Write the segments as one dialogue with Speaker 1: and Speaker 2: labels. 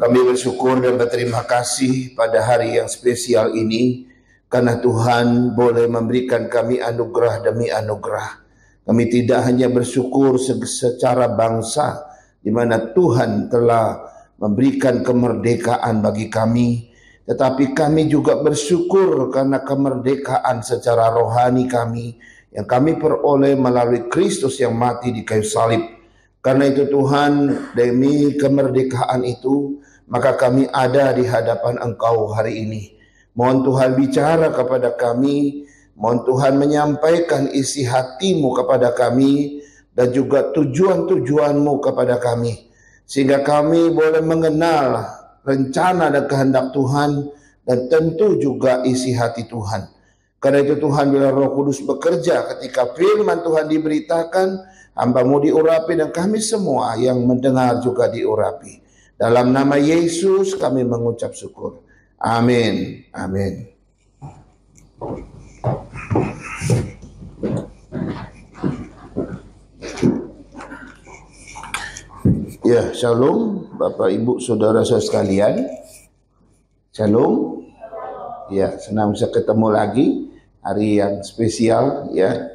Speaker 1: Kami bersyukur dan berterima kasih pada hari yang spesial ini karena Tuhan boleh memberikan kami anugerah demi anugerah. Kami tidak hanya bersyukur secara bangsa di mana Tuhan telah memberikan kemerdekaan bagi kami, tetapi kami juga bersyukur karena kemerdekaan secara rohani kami yang kami peroleh melalui Kristus yang mati di kayu salib. Karena itu Tuhan, demi kemerdekaan itu, maka kami ada di hadapan Engkau hari ini. Mohon Tuhan bicara kepada kami, mohon Tuhan menyampaikan isi hati-Mu kepada kami, dan juga tujuan-tujuan-Mu kepada kami. Sehingga kami boleh mengenal rencana dan kehendak Tuhan, dan tentu juga isi hati Tuhan. Karena itu Tuhan, bila Roh Kudus bekerja ketika firman Tuhan diberitakan, hamba-Mu diurapi dan kami semua yang mendengar juga diurapi. Dalam nama Yesus kami mengucap syukur. Amin. Amin. Ya, shalom Bapak Ibu Saudara sekalian. Shalom. Ya, senang bisa ketemu lagi. Hari yang spesial ya.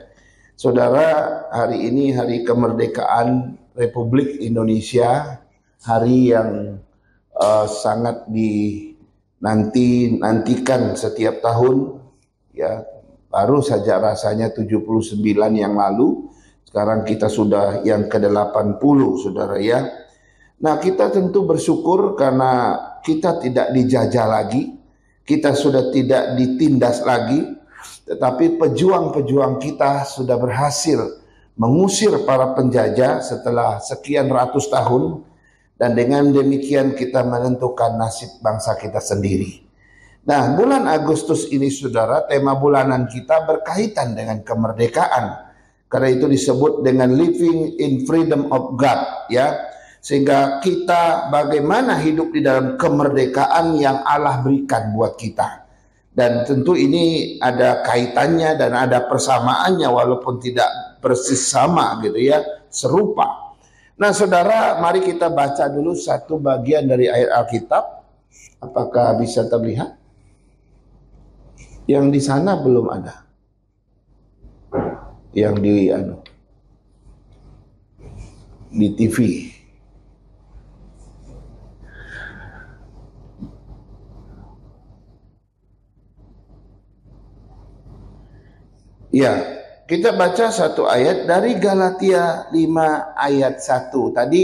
Speaker 1: Saudara, hari ini hari kemerdekaan Republik Indonesia, hari yang sangat dinantikan setiap tahun ya. Baru saja rasanya 79 yang lalu, sekarang kita sudah yang ke-80 Saudara ya. Nah, kita tentu bersyukur karena kita tidak dijajah lagi, kita sudah tidak ditindas lagi, tetapi pejuang-pejuang kita sudah berhasil mengusir para penjajah setelah sekian ratus tahun, dan dengan demikian kita menentukan nasib bangsa kita sendiri. Nah, bulan Agustus ini Saudara, tema bulanan kita berkaitan dengan kemerdekaan. Karena itu disebut dengan Living in Freedom of God ya. Sehingga kita bagaimana hidup di dalam kemerdekaan yang Allah berikan buat kita. Dan tentu ini ada kaitannya dan ada persamaannya walaupun tidak persis sama gitu ya, serupa. Nah Saudara, mari kita baca dulu satu bagian dari ayat Alkitab. Apakah bisa terlihat? Yang di sana belum ada. Yang di TV. Ya, kita baca satu ayat dari Galatia 5 ayat 1. Tadi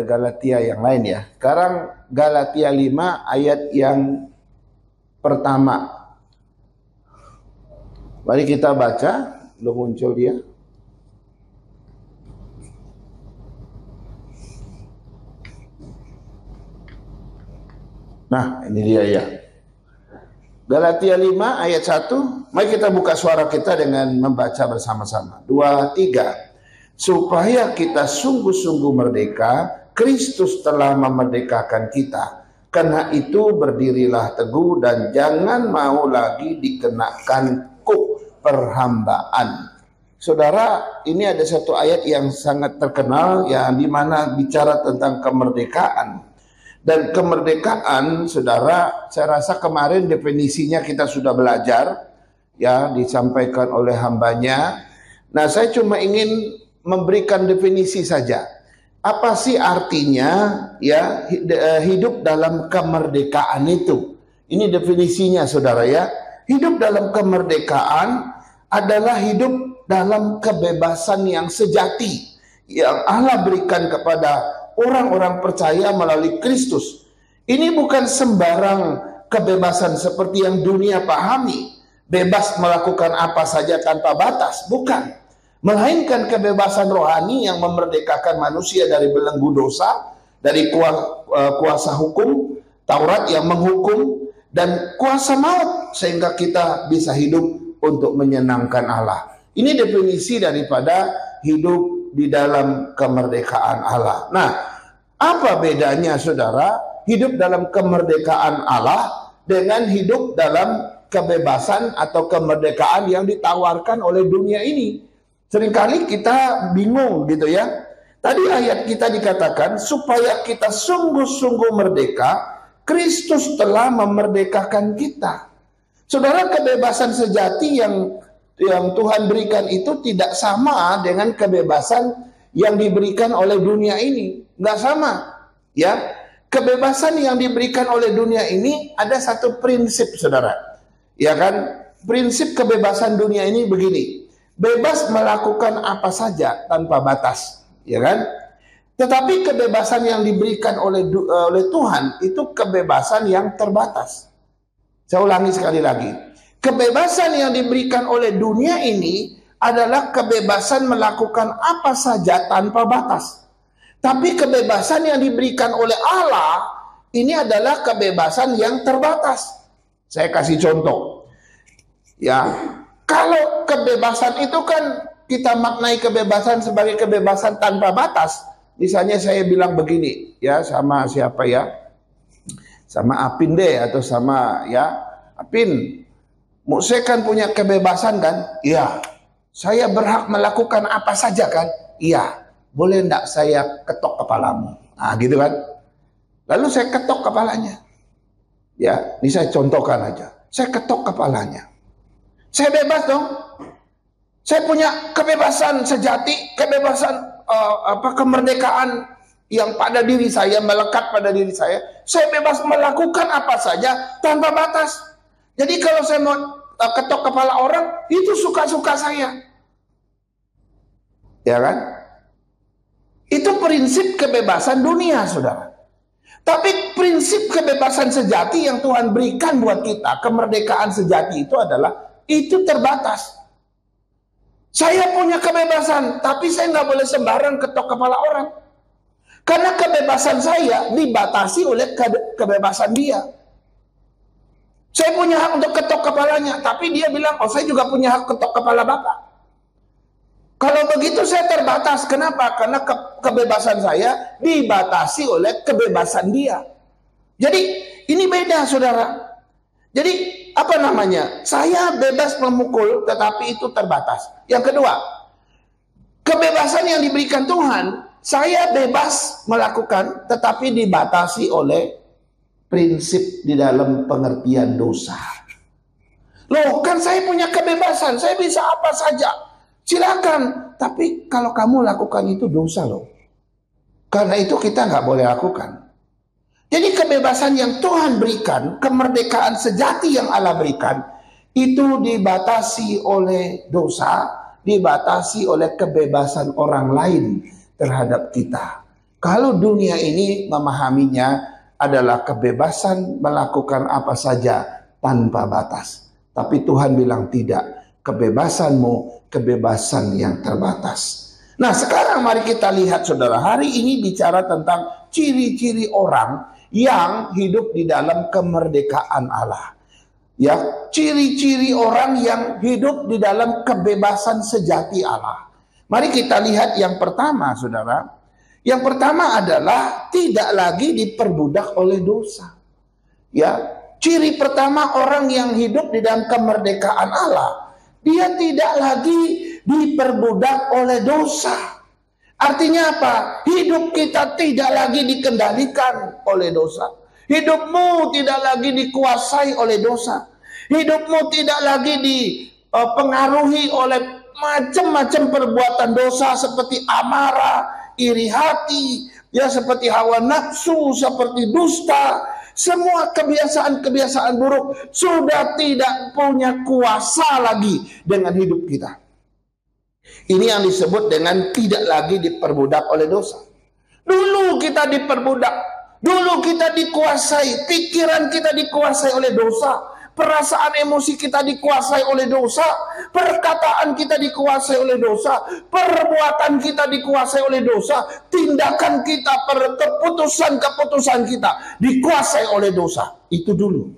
Speaker 1: Galatia yang lain ya. Sekarang Galatia 5 ayat yang pertama. Mari kita baca, belum muncul dia. Nah, ini dia ya. Galatia 5 ayat 1. Mari kita buka suara kita dengan membaca bersama-sama. 2, 3. Supaya kita sungguh-sungguh merdeka, Kristus telah memerdekakan kita. Karena itu berdirilah teguh dan jangan mau lagi dikenakan kuk perhambaan. Saudara, ini ada satu ayat yang sangat terkenal yang dimana bicara tentang kemerdekaan. Dan kemerdekaan, Saudara, saya rasa kemarin definisinya kita sudah belajar, ya, disampaikan oleh hambanya. Nah, saya cuma ingin memberikan definisi saja. Apa sih artinya, ya, hidup dalam kemerdekaan itu? Ini definisinya, Saudara, ya. Hidup dalam kemerdekaan adalah hidup dalam kebebasan yang sejati yang Allah berikan kepada orang-orang percaya melalui Kristus. Ini bukan sembarang kebebasan seperti yang dunia pahami, bebas melakukan apa saja tanpa batas, bukan. Melainkan kebebasan rohani yang memerdekakan manusia dari belenggu dosa, dari kuasa hukum, Taurat yang menghukum, dan kuasa maut, sehingga kita bisa hidup untuk menyenangkan Allah. Ini definisi daripada hidup di dalam kemerdekaan Allah. Nah, apa bedanya Saudara hidup dalam kemerdekaan Allah dengan hidup dalam kebebasan atau kemerdekaan yang ditawarkan oleh dunia ini? Seringkali kita bingung gitu ya. Tadi ayat kita dikatakan supaya kita sungguh-sungguh merdeka, Kristus telah memerdekakan kita. Saudara, kebebasan sejati yang Tuhan berikan itu tidak sama dengan kebebasan yang diberikan oleh dunia ini. Nggak sama, ya. Kebebasan yang diberikan oleh dunia ini ada satu prinsip, saudara. Ya kan? Prinsip kebebasan dunia ini begini. Bebas melakukan apa saja tanpa batas. Ya kan? Tetapi kebebasan yang diberikan oleh Tuhan itu kebebasan yang terbatas. Saya ulangi sekali lagi. Kebebasan yang diberikan oleh dunia ini adalah kebebasan melakukan apa saja tanpa batas. Tapi kebebasan yang diberikan oleh Allah ini adalah kebebasan yang terbatas. Saya kasih contoh. Ya, kalau kebebasan itu kan kita maknai kebebasan sebagai kebebasan tanpa batas. Misalnya saya bilang begini, ya sama siapa ya? Sama Apin deh atau sama ya Apin. Saya kan punya kebebasan kan? Iya. Saya berhak melakukan apa saja kan? Iya. Boleh enggak saya ketok kepalamu? Nah gitu kan. Lalu saya ketok kepalanya. Ya, ini saya contohkan aja. Saya ketok kepalanya. Saya bebas dong. Saya punya kebebasan sejati, kebebasan kemerdekaan yang pada diri saya, melekat pada diri saya. Saya bebas melakukan apa saja tanpa batas. Jadi kalau saya mau ketok kepala orang, itu suka-suka saya. Ya kan? Itu prinsip kebebasan dunia, saudara. Tapi prinsip kebebasan sejati yang Tuhan berikan buat kita, kemerdekaan sejati itu adalah, itu terbatas. Saya punya kebebasan, tapi saya nggak boleh sembarang ketok kepala orang. Karena kebebasan saya dibatasi oleh kebebasan dia. Saya punya hak untuk ketok kepalanya, tapi dia bilang, oh saya juga punya hak ketok kepala Bapak. Kalau begitu saya terbatas. Kenapa? Karena kebebasan saya dibatasi oleh kebebasan dia. Jadi ini beda, saudara. Jadi apa namanya? Saya bebas memukul, tetapi itu terbatas. Yang kedua, kebebasan yang diberikan Tuhan, saya bebas melakukan, tetapi dibatasi oleh prinsip di dalam pengertian dosa. Loh, kan saya punya kebebasan, saya bisa apa saja. Silakan, tapi kalau kamu lakukan itu dosa loh. Karena itu kita nggak boleh lakukan. Jadi kebebasan yang Tuhan berikan, kemerdekaan sejati yang Allah berikan, itu dibatasi oleh dosa, dibatasi oleh kebebasan orang lain terhadap kita. Kalau dunia ini memahaminya adalah kebebasan melakukan apa saja tanpa batas. Tapi Tuhan bilang tidak, kebebasanmu kebebasan yang terbatas. Nah sekarang mari kita lihat, saudara, hari ini bicara tentang ciri-ciri orang yang hidup di dalam kemerdekaan Allah. Ya, ciri-ciri orang yang hidup di dalam kebebasan sejati Allah. Mari kita lihat yang pertama, saudara. Yang pertama adalah tidak lagi diperbudak oleh dosa. Ya, ciri pertama orang yang hidup di dalam kemerdekaan Allah, dia tidak lagi diperbudak oleh dosa. Artinya apa? Hidup kita tidak lagi dikendalikan oleh dosa. Hidupmu tidak lagi dikuasai oleh dosa. Hidupmu tidak lagi dipengaruhi oleh macam-macam perbuatan dosa seperti amarah, iri hati, ya seperti hawa nafsu, seperti dusta. Semua kebiasaan-kebiasaan buruk sudah tidak punya kuasa lagi dengan hidup kita. Ini yang disebut dengan tidak lagi diperbudak oleh dosa. Dulu kita diperbudak, dulu kita dikuasai, pikiran kita dikuasai oleh dosa, perasaan emosi kita dikuasai oleh dosa, perkataan kita dikuasai oleh dosa, perbuatan kita dikuasai oleh dosa, tindakan kita, keputusan-keputusan kita dikuasai oleh dosa. Itu dulu.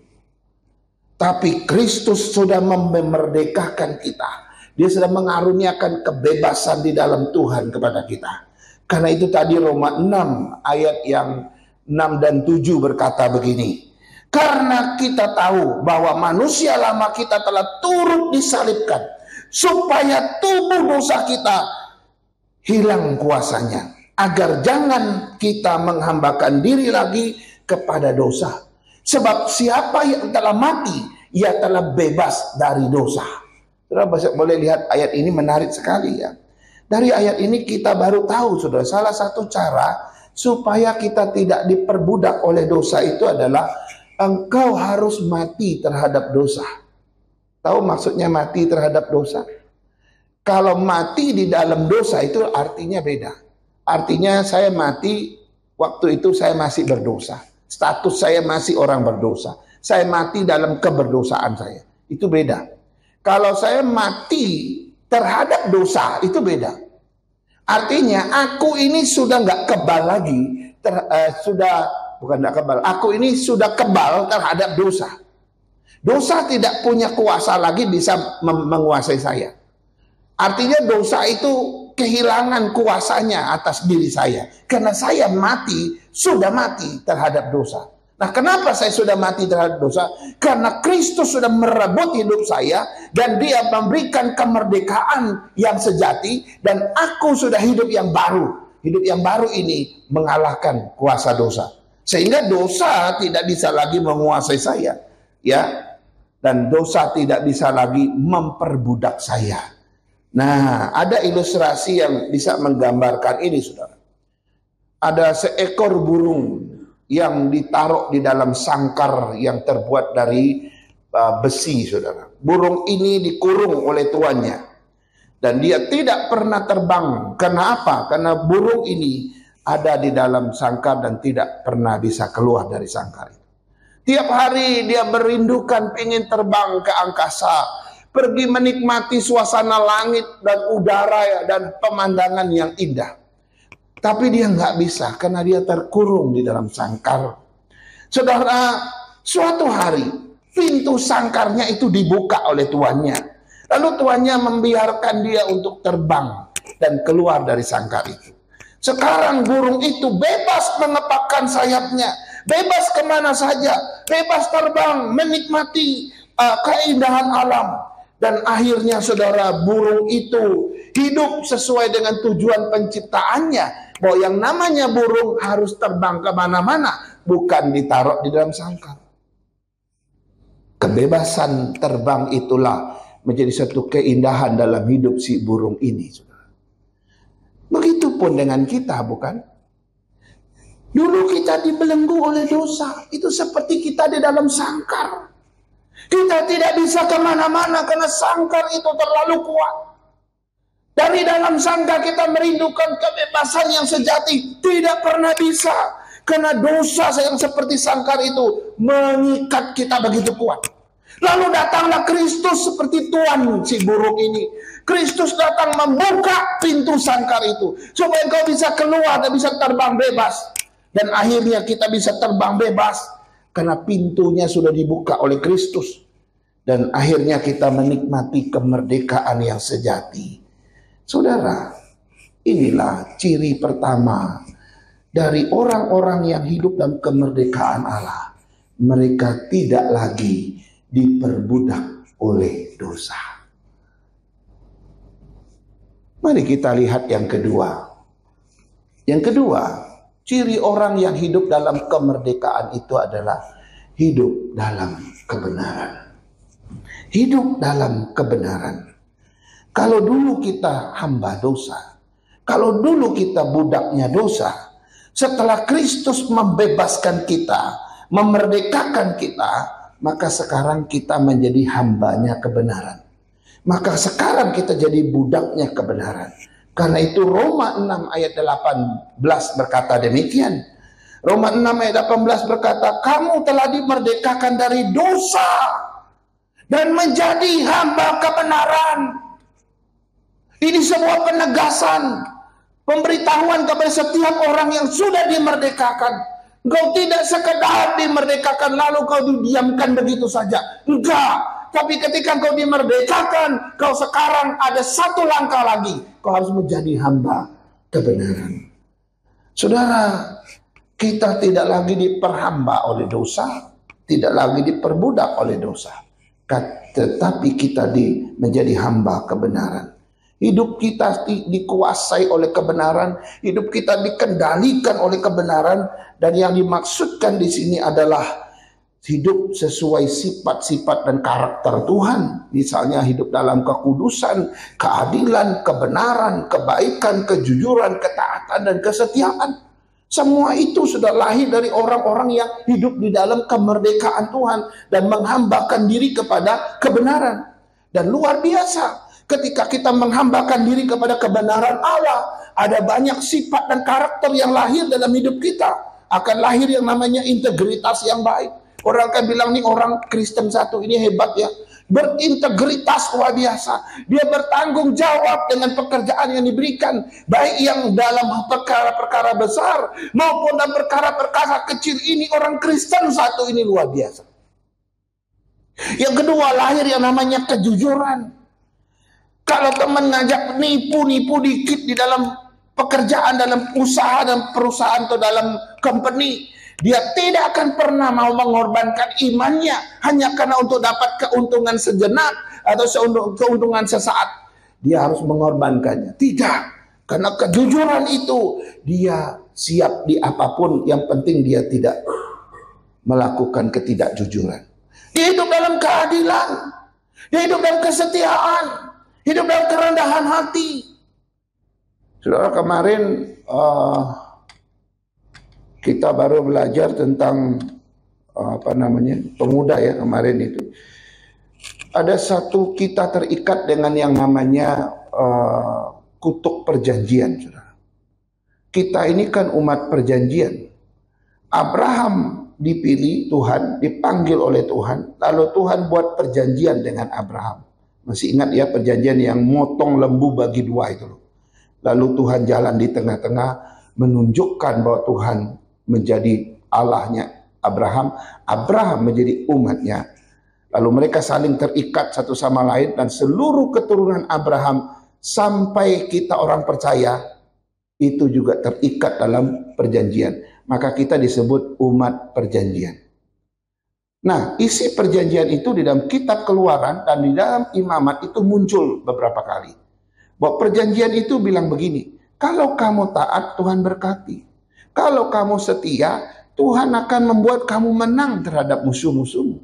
Speaker 1: Tapi Kristus sudah memerdekakan kita. Dia sudah mengaruniakan kebebasan di dalam Tuhan kepada kita. Karena itu tadi Roma 6 ayat yang 6 dan 7 berkata begini. Karena kita tahu bahwa manusia lama kita telah turut disalibkan, supaya tubuh dosa kita hilang kuasanya. agar jangan kita menghambakan diri lagi kepada dosa. Sebab siapa yang telah mati, ia telah bebas dari dosa. Saudara boleh lihat ayat ini menarik sekali ya. Dari ayat ini kita baru tahu, saudara, salah satu cara supaya kita tidak diperbudak oleh dosa itu adalah engkau harus mati terhadap dosa. Tahu maksudnya mati terhadap dosa? Kalau mati di dalam dosa itu artinya beda. Artinya saya mati waktu itu saya masih berdosa. Status saya masih orang berdosa. Saya mati dalam keberdosaan saya. Itu beda. Kalau saya mati terhadap dosa, itu beda. Artinya aku ini sudah nggak kebal lagi. Aku ini sudah kebal terhadap dosa. Dosa tidak punya kuasa lagi bisa menguasai saya. Artinya dosa itu kehilangan kuasanya atas diri saya. Karena saya sudah mati terhadap dosa. Nah, kenapa saya sudah mati terhadap dosa? Karena Kristus sudah merebut hidup saya dan Dia memberikan kemerdekaan yang sejati dan aku sudah hidup yang baru. Hidup yang baru ini mengalahkan kuasa dosa. Sehingga dosa tidak bisa lagi menguasai saya, ya. Dan dosa tidak bisa lagi memperbudak saya. Nah, ada ilustrasi yang bisa menggambarkan ini, saudara. Ada seekor burung yang ditaruh di dalam sangkar yang terbuat dari besi, saudara. Burung ini dikurung oleh tuannya. Dan dia tidak pernah terbang. Karena apa? Karena burung ini ada di dalam sangkar dan tidak pernah bisa keluar dari sangkar itu. Tiap hari dia merindukan ingin terbang ke angkasa, pergi menikmati suasana langit dan udara dan pemandangan yang indah. Tapi dia nggak bisa karena dia terkurung di dalam sangkar. Saudara, suatu hari pintu sangkarnya itu dibuka oleh tuannya. Lalu tuannya membiarkan dia untuk terbang dan keluar dari sangkar itu. Sekarang burung itu bebas mengepakkan sayapnya, bebas kemana saja, bebas terbang, menikmati keindahan alam. Dan akhirnya saudara, burung itu hidup sesuai dengan tujuan penciptaannya. Bahwa yang namanya burung harus terbang kemana-mana, bukan ditaruh di dalam sangkar. Kebebasan terbang itulah menjadi satu keindahan dalam hidup si burung ini, saudara. Begitupun dengan kita, bukan? Dulu kita dibelenggu oleh dosa. Itu seperti kita di dalam sangkar. Kita tidak bisa kemana-mana karena sangkar itu terlalu kuat. Dari dalam sangkar kita merindukan kebebasan yang sejati. Tidak pernah bisa. Karena dosa yang seperti sangkar itu mengikat kita begitu kuat. Lalu datanglah Kristus seperti tuan si burung ini. Kristus datang membuka pintu sangkar itu. Supaya engkau bisa keluar dan bisa terbang bebas. Dan akhirnya kita bisa terbang bebas. Karena pintunya sudah dibuka oleh Kristus. Dan akhirnya kita menikmati kemerdekaan yang sejati. Saudara, inilah ciri pertama dari orang-orang yang hidup dalam kemerdekaan Allah. Mereka tidak lagi diperbudak oleh dosa. Mari kita lihat yang kedua. Yang kedua, ciri orang yang hidup dalam kemerdekaan itu adalah hidup dalam kebenaran. Hidup dalam kebenaran. Kalau dulu kita hamba dosa, kalau dulu kita budaknya dosa, setelah Kristus membebaskan kita, memerdekakan kita, maka sekarang kita menjadi hambanya kebenaran. Maka sekarang kita jadi budaknya kebenaran. Karena itu Roma 6 ayat 18 berkata demikian. Roma 6 ayat 18 berkata, kamu telah dimerdekakan dari dosa dan menjadi hamba kebenaran. Ini sebuah penegasan, pemberitahuan kepada setiap orang yang sudah dimerdekakan. Engkau tidak sekedar dimerdekakan lalu kau didiamkan begitu saja. Enggak. Tapi ketika kau dimerdekakan, kau sekarang ada satu langkah lagi. Kau harus menjadi hamba kebenaran. Saudara, kita tidak lagi diperhamba oleh dosa. Tidak lagi diperbudak oleh dosa. Tetapi kita menjadi hamba kebenaran. Hidup kita dikuasai oleh kebenaran, hidup kita dikendalikan oleh kebenaran, dan yang dimaksudkan di sini adalah hidup sesuai sifat-sifat dan karakter Tuhan. Misalnya hidup dalam kekudusan, keadilan, kebenaran, kebaikan, kejujuran, ketaatan, dan kesetiaan. Semua itu sudah lahir dari orang-orang yang hidup di dalam kemerdekaan Tuhan dan menghambakan diri kepada kebenaran. Dan luar biasa, ketika kita menghambakan diri kepada kebenaran Allah, ada banyak sifat dan karakter yang lahir dalam hidup kita. Akan lahir yang namanya integritas yang baik. Orang akan bilang nih, orang Kristen satu ini hebat ya, berintegritas luar biasa. Dia bertanggung jawab dengan pekerjaan yang diberikan, baik yang dalam perkara-perkara besar maupun dalam perkara-perkara kecil. Ini orang Kristen satu ini luar biasa. Yang kedua, lahir yang namanya kejujuran. Kalau teman ngajak nipu dikit di dalam pekerjaan, dalam usaha dan perusahaan atau dalam company, dia tidak akan pernah mau mengorbankan imannya hanya karena untuk dapat keuntungan sejenak atau keuntungan sesaat. Dia harus mengorbankannya. Tidak. Karena kejujuran itu, dia siap di apapun, yang penting dia tidak melakukan ketidakjujuran. Dia hidup dalam keadilan, dia hidup dalam kesetiaan, hidup dalam kerendahan hati. Saudara, kemarin kita baru belajar tentang pemuda ya kemarin itu. Ada satu, kita terikat dengan yang namanya kutuk perjanjian, saudara. Kita ini kan umat perjanjian. Abraham dipilih Tuhan, dipanggil oleh Tuhan, lalu Tuhan buat perjanjian dengan Abraham. Masih ingat ya perjanjian yang motong lembu bagi dua itu loh. Lalu Tuhan jalan di tengah-tengah, menunjukkan bahwa Tuhan menjadi Allahnya Abraham, Abraham menjadi umatnya. Lalu mereka saling terikat satu sama lain, dan seluruh keturunan Abraham sampai kita orang percaya itu juga terikat dalam perjanjian. Maka kita disebut umat perjanjian. Nah, isi perjanjian itu di dalam kitab Keluaran dan di dalam Imamat itu muncul beberapa kali. Bahwa perjanjian itu bilang begini, kalau kamu taat, Tuhan berkati. Kalau kamu setia, Tuhan akan membuat kamu menang terhadap musuh-musuhmu.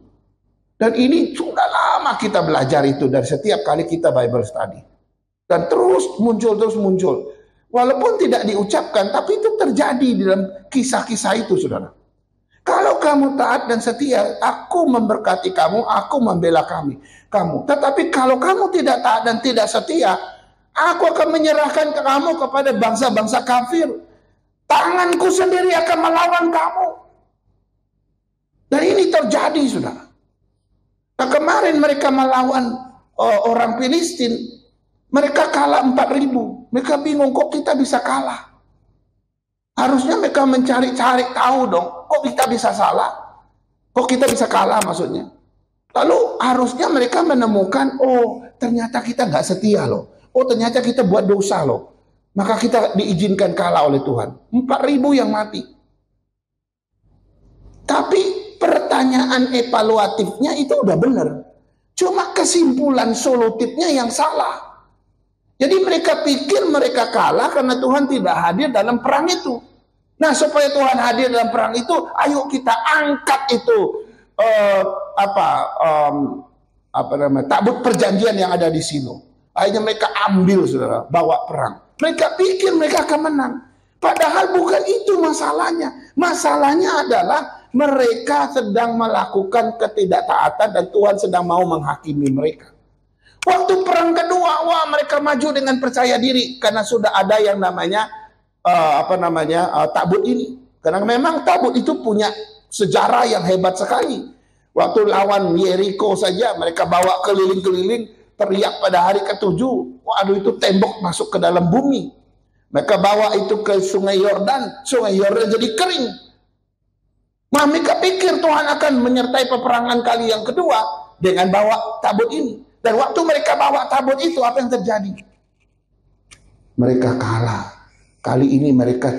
Speaker 1: Dan ini sudah lama kita belajar itu dari setiap kali kita Bible study. Dan terus muncul. Walaupun tidak diucapkan, tapi itu terjadi di dalam kisah-kisah itu, saudara. Kalau kamu taat dan setia, aku memberkati kamu, aku membela kamu. Tetapi kalau kamu tidak taat dan tidak setia, aku akan menyerahkan kamu kepada bangsa-bangsa kafir. Tanganku sendiri akan melawan kamu. Dan ini terjadi, saudara. Nah, kemarin mereka melawan orang Filistin. Mereka kalah 4.000. Mereka bingung, kok kita bisa kalah? Harusnya mereka mencari-cari tahu dong, kok kita bisa salah? Kok kita bisa kalah maksudnya? Lalu harusnya mereka menemukan, oh ternyata kita nggak setia loh. Oh ternyata kita buat dosa loh. Maka kita diizinkan kalah oleh Tuhan. 4.000 yang mati. Tapi pertanyaan evaluatifnya itu udah benar. Cuma kesimpulan solutifnya yang salah. Jadi mereka pikir mereka kalah karena Tuhan tidak hadir dalam perang itu. Nah, supaya Tuhan hadir dalam perang itu, ayo kita angkat itu tabut perjanjian yang ada di Silo. Akhirnya mereka ambil, saudara, bawa perang. Mereka pikir mereka akan menang. Padahal bukan itu masalahnya. Masalahnya adalah mereka sedang melakukan ketidaktaatan dan Tuhan sedang mau menghakimi mereka. Waktu perang kedua, wah mereka maju dengan percaya diri karena sudah ada yang namanya tabut ini. Karena memang tabut itu punya sejarah yang hebat sekali. Waktu lawan Yeriko saja mereka bawa keliling-keliling, teriak pada hari ke-7, waduh itu tembok masuk ke dalam bumi. Mereka bawa itu ke Sungai Yordan jadi kering. Nah, mereka pikir Tuhan akan menyertai peperangan kali yang kedua dengan bawa tabut ini. Dan waktu mereka bawa tabut itu, apa yang terjadi? Mereka kalah. Kali ini mereka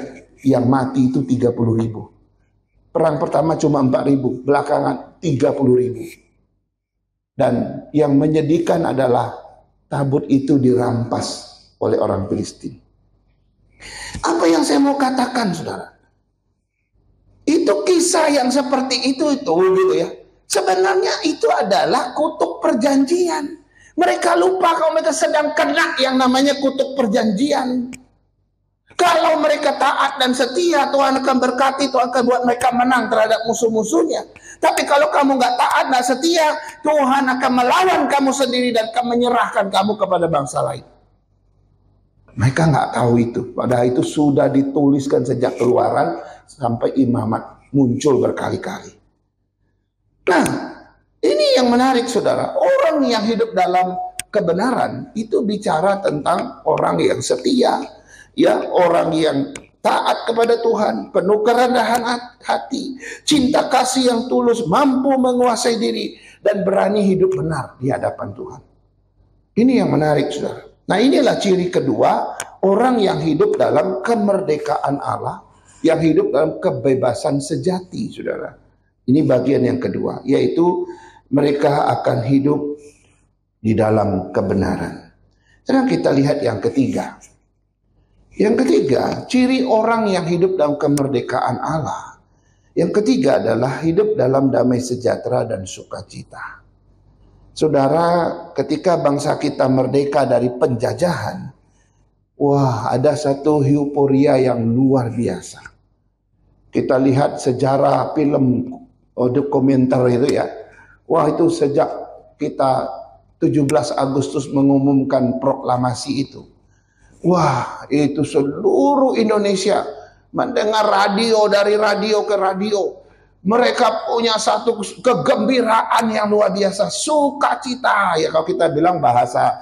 Speaker 1: yang mati itu 30.000. Perang pertama cuma 4.000, belakangan 30.000. Dan yang menyedihkan adalah tabut itu dirampas oleh orang Filistin. Apa yang saya mau katakan, saudara? Itu kisah yang seperti itu gitu ya. Sebenarnya itu adalah kutuk perjanjian. Mereka lupa kalau mereka sedang kena yang namanya kutuk perjanjian. Kalau mereka taat dan setia, Tuhan akan berkati, Tuhan akan buat mereka menang terhadap musuh-musuhnya. Tapi kalau kamu nggak taat dan setia, Tuhan akan melawan kamu sendiri dan akan menyerahkan kamu kepada bangsa lain. Mereka nggak tahu itu. Padahal itu sudah dituliskan sejak Keluaran sampai Imamat muncul berkali-kali. Nah, ini yang menarik, saudara. Orang yang hidup dalam kebenaran itu bicara tentang orang yang setia, ya, orang yang taat kepada Tuhan, penuh kerendahan hati, cinta kasih yang tulus, mampu menguasai diri, dan berani hidup benar di hadapan Tuhan. Ini yang menarik, saudara. Nah, inilah ciri kedua, orang yang hidup dalam kemerdekaan Allah, yang hidup dalam kebebasan sejati, saudara. Ini bagian yang kedua, yaitu mereka akan hidup di dalam kebenaran. Sekarang kita lihat yang ketiga. Yang ketiga, ciri orang yang hidup dalam kemerdekaan Allah. Yang ketiga adalah hidup dalam damai sejahtera dan sukacita. Saudara, ketika bangsa kita merdeka dari penjajahan, wah, ada satu euforia yang luar biasa. Kita lihat sejarah film dokumenter itu ya. Wah, itu sejak kita 17 Agustus mengumumkan proklamasi itu. Wah, itu seluruh Indonesia mendengar radio, dari radio ke radio. Mereka punya satu kegembiraan yang luar biasa, sukacita. Ya, kalau kita bilang bahasa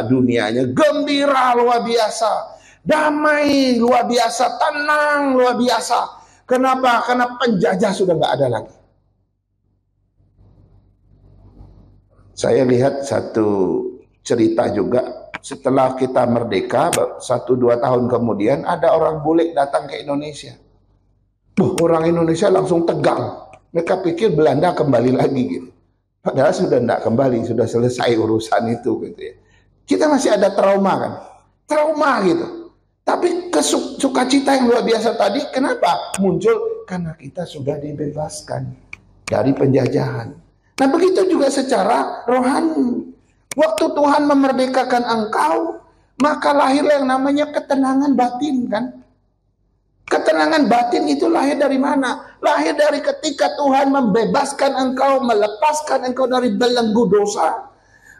Speaker 1: dunianya, gembira luar biasa, damai luar biasa, tenang luar biasa. Kenapa? Karena penjajah sudah nggak ada lagi. Saya lihat satu cerita juga, setelah kita merdeka 1-2 tahun kemudian ada orang bule datang ke Indonesia. Orang Indonesia langsung tegang. Mereka pikir Belanda kembali lagi gitu. Padahal sudah tidak kembali, sudah selesai urusan itu gitu ya. Kita masih ada trauma kan? Trauma gitu. Tapi sukacita yang luar biasa tadi kenapa muncul? Karena kita sudah dibebaskan dari penjajahan. Nah, begitu juga secara rohani. Waktu Tuhan memerdekakan engkau, maka lahirlah yang namanya ketenangan batin kan? Ketenangan batin itu lahir dari mana? Lahir dari ketika Tuhan membebaskan engkau, melepaskan engkau dari belenggu dosa.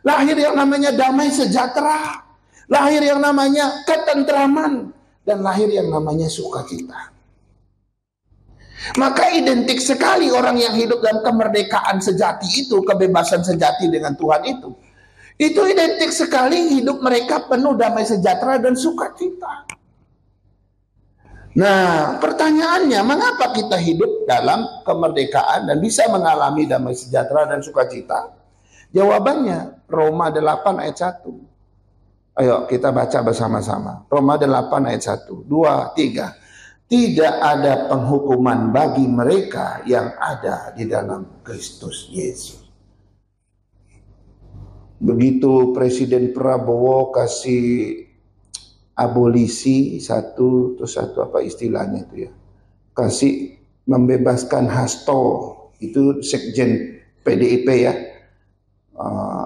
Speaker 1: Lahir yang namanya damai sejahtera. Lahir yang namanya ketentraman. Dan lahir yang namanya sukacita. Maka identik sekali orang yang hidup dalam kemerdekaan sejati itu, kebebasan sejati dengan Tuhan itu. Itu identik sekali hidup mereka penuh damai sejahtera dan sukacita. Nah, pertanyaannya, mengapa kita hidup dalam kemerdekaan dan bisa mengalami damai sejahtera dan sukacita? Jawabannya, Roma 8 ayat 1. Ayo kita baca bersama-sama. Roma 8 ayat 1, 2, 3. Tidak ada penghukuman bagi mereka yang ada di dalam Kristus Yesus. Begitu Presiden Prabowo kasih abolisi satu apa istilahnya itu ya, kasih membebaskan Hasto, itu sekjen PDIP ya,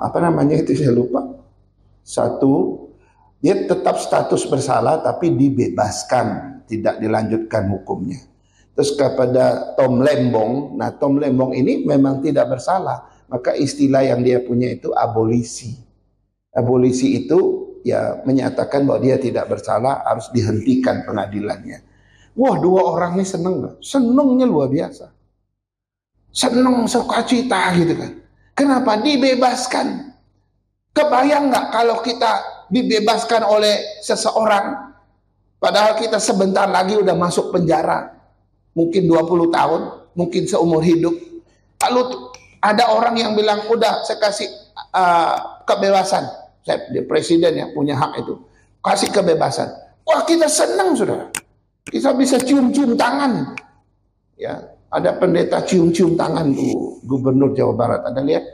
Speaker 1: apa namanya itu saya lupa, satu dia tetap status bersalah tapi dibebaskan, tidak dilanjutkan hukumnya. Terus kepada Tom Lembong, nah Tom Lembong ini memang tidak bersalah, maka istilah yang dia punya itu abolisi. Abolisi itu ya menyatakan bahwa dia tidak bersalah, harus dihentikan pengadilannya. Wah, dua orang ini seneng gak? Senengnya luar biasa. Seneng sukacita gitu kan. Kenapa? Dibebaskan. Kebayang nggak kalau kita dibebaskan oleh seseorang, padahal kita sebentar lagi udah masuk penjara, mungkin 20 tahun, mungkin seumur hidup. Lalu ada orang yang bilang, udah saya kasih kebebasan. Saya presiden yang punya hak itu, kasih kebebasan. Wah, kita senang saudara, kita bisa cium-cium tangan. Ya, ada pendeta cium-cium tangan tuh, Gubernur Jawa Barat. Ada lihat?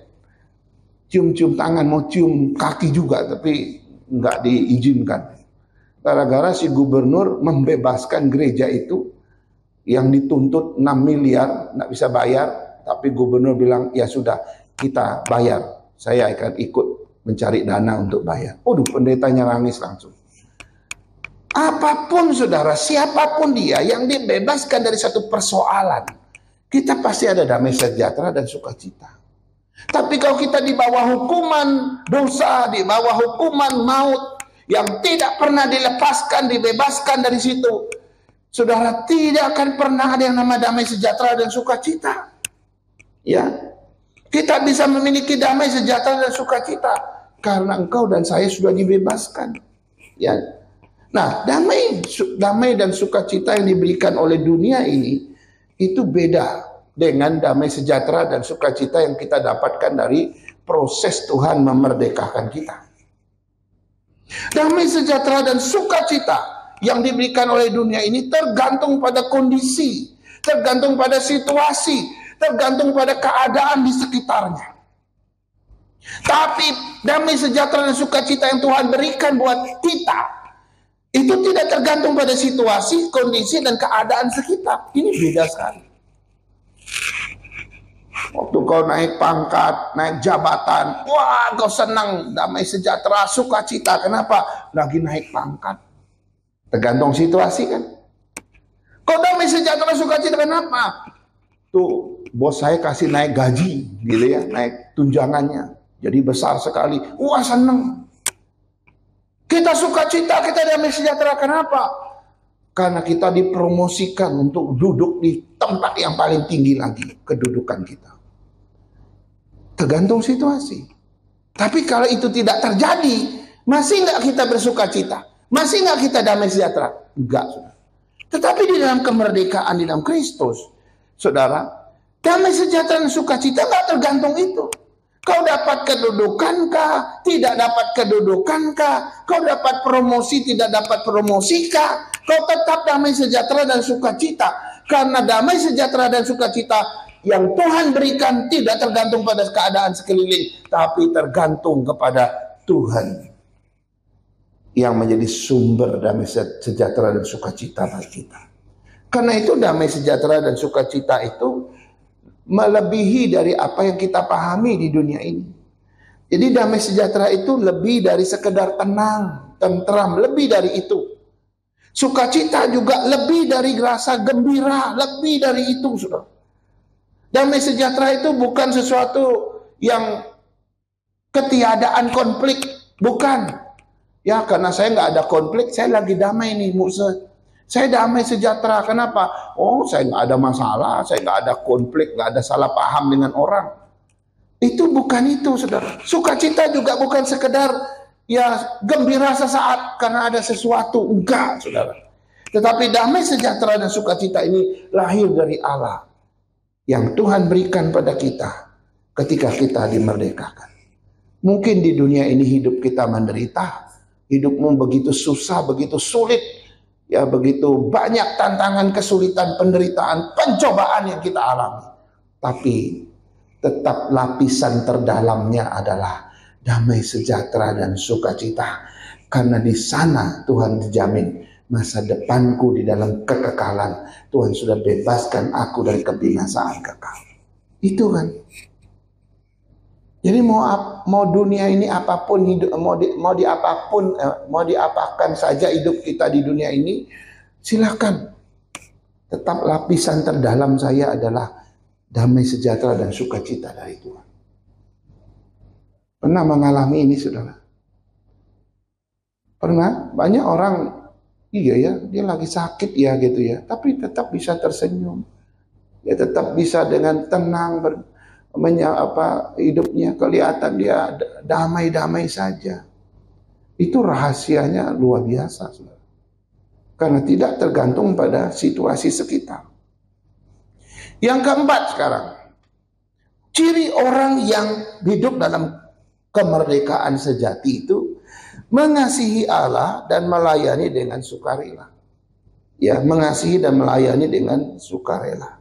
Speaker 1: Cium-cium tangan, mau cium kaki juga, tapi nggak diizinkan. Gara-gara si gubernur membebaskan gereja itu yang dituntut 6 miliar, nggak bisa bayar. Tapi gubernur bilang, ya sudah, kita bayar. Saya akan ikut mencari dana untuk bayar. Waduh, pendetanya nangis langsung. Apapun saudara, siapapun dia yang dibebaskan dari satu persoalan, kita pasti ada damai sejahtera dan sukacita. Tapi kalau kita di bawah hukuman dosa, di bawah hukuman maut, yang tidak pernah dilepaskan, dibebaskan dari situ, saudara, tidak akan pernah ada yang nama damai sejahtera dan sukacita. Ya, kita bisa memiliki damai sejahtera dan sukacita karena engkau dan saya sudah dibebaskan. Ya, nah damai dan sukacita yang diberikan oleh dunia ini itu beda dengan damai sejahtera dan sukacita yang kita dapatkan dari proses Tuhan memerdekakan kita. Damai sejahtera dan sukacita yang diberikan oleh dunia ini tergantung pada kondisi, tergantung pada situasi, tergantung pada keadaan di sekitarnya. Tapi damai sejahtera dan sukacita yang Tuhan berikan buat kita itu tidak tergantung pada situasi, kondisi, dan keadaan sekitar. Ini beda sekali. Waktu kau naik pangkat, naik jabatan, wah kau senang, damai sejahtera, sukacita. Kenapa? Lagi naik pangkat. Tergantung situasi kan. Kau damai sejahtera, sukacita, kenapa? Tuh bos saya kasih naik gaji, gitu ya, naik tunjangannya, jadi besar sekali. Wah senang. Kita sukacita, kita damai sejahtera. Kenapa? Karena kita dipromosikan untuk duduk di tempat yang paling tinggi lagi, kedudukan kita. Tergantung situasi. Tapi kalau itu tidak terjadi, masih nggak kita bersukacita? Masih nggak kita damai sejahtera? Enggak, saudara. Tetapi di dalam kemerdekaan di dalam Kristus, saudara, damai sejahtera dan sukacita nggak tergantung itu. Kau dapat kedudukankah? Tidak dapat kedudukankah? Kau dapat promosi? Tidak dapat promosikah? Kau tetap damai sejahtera dan sukacita. Karena damai sejahtera dan sukacita yang Tuhan berikan tidak tergantung pada keadaan sekeliling, tapi tergantung kepada Tuhan yang menjadi sumber damai sejahtera dan sukacita bagi kita. Karena itu damai sejahtera dan sukacita itu melebihi dari apa yang kita pahami di dunia ini. Jadi damai sejahtera itu lebih dari sekedar tenang, tentram, lebih dari itu. Sukacita juga lebih dari rasa gembira, lebih dari itu, saudara. Damai sejahtera itu bukan sesuatu yang ketiadaan konflik, bukan. Ya, karena saya nggak ada konflik, saya lagi damai nih, Musa. Saya damai sejahtera. Kenapa? Oh, saya nggak ada masalah, saya nggak ada konflik, nggak ada salah paham dengan orang. Itu bukan itu, saudara. Sukacita juga bukan sekedar ya gembira sesaat karena ada sesuatu. Enggak, saudara. Tetapi damai sejahtera dan sukacita ini lahir dari Allah yang Tuhan berikan pada kita ketika kita dimerdekakan. Mungkin di dunia ini hidup kita menderita, hidupmu begitu susah, begitu sulit. Ya begitu banyak tantangan, kesulitan, penderitaan, pencobaan yang kita alami. Tapi tetap lapisan terdalamnya adalah damai sejahtera dan sukacita. Karena di sana Tuhan dijamin masa depanku di dalam kekekalan. Tuhan sudah bebaskan aku dari kebinasaan kekal. Itu kan. Jadi mau dunia ini apapun hidup, mau diapakan saja hidup kita di dunia ini, silakan. Tetap lapisan terdalam saya adalah damai sejahtera dan sukacita dari Tuhan. Pernah mengalami ini, saudara? Pernah? Banyak orang, iya ya, dia lagi sakit ya gitu ya, tapi tetap bisa tersenyum. Dia tetap bisa dengan tenang hidupnya kelihatan dia damai-damai saja. Itu rahasianya luar biasa, saudara. Karena tidak tergantung pada situasi sekitar. Yang keempat sekarang, ciri orang yang hidup dalam kemerdekaan sejati itu mengasihi Allah dan melayani dengan sukarela. Ya, mengasihi dan melayani dengan sukarela.